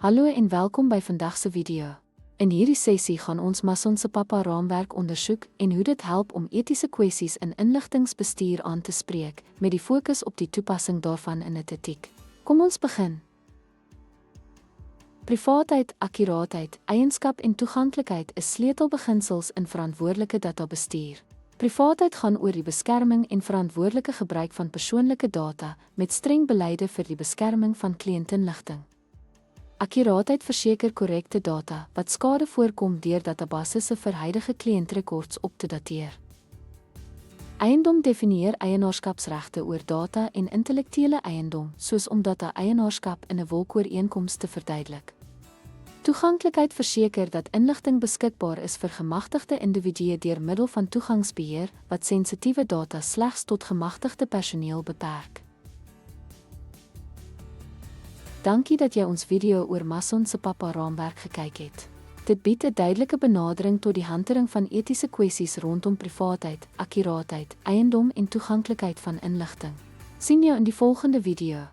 Hallo en welkom by vandag se video. In hierdie sessie gaan ons Mason se Papa raamwerk ondersoek en hoe dit help om etiese kwessies in inligtingbestuur aan te spreek, met die fokus op die toepassing daarvan in etiek. Kom ons begin. Privaatheid, akkuraatheid, eienskap en toeganklikheid is sleutelbeginsels in verantwoordelike databestuur. Privaatheid gaan oor die beskerming en verantwoordelike gebruik van persoonlike data, met streng beleide vir die beskerming van kliëntinligting. Akkuraatheid verseker korrekte data wat skade voorkom deur databasisse vir huidige kliëntrekords op te dateer. Eiendom definieer eienaarskapsregte oor data en intellektuele eiendom, soos om data-eienaarskap in 'n wolkooreenkoms te verduidelik. Toeganklikheid verseker dat inligting beskikbaar is vir gemagtigde individue deur middel van toegangsbeheer wat sensitiewe data slegs tot gemagtigde personeel beperk. Dankie dat jy ons video oor Mason se Papa raamwerk gekyk het. Dit bied 'n duidelike benadering tot die hantering van etiese kwessies rondom privaatheid, akkuraatheid, eiendom en toeganklikheid van inligting. Sien jou in die volgende video.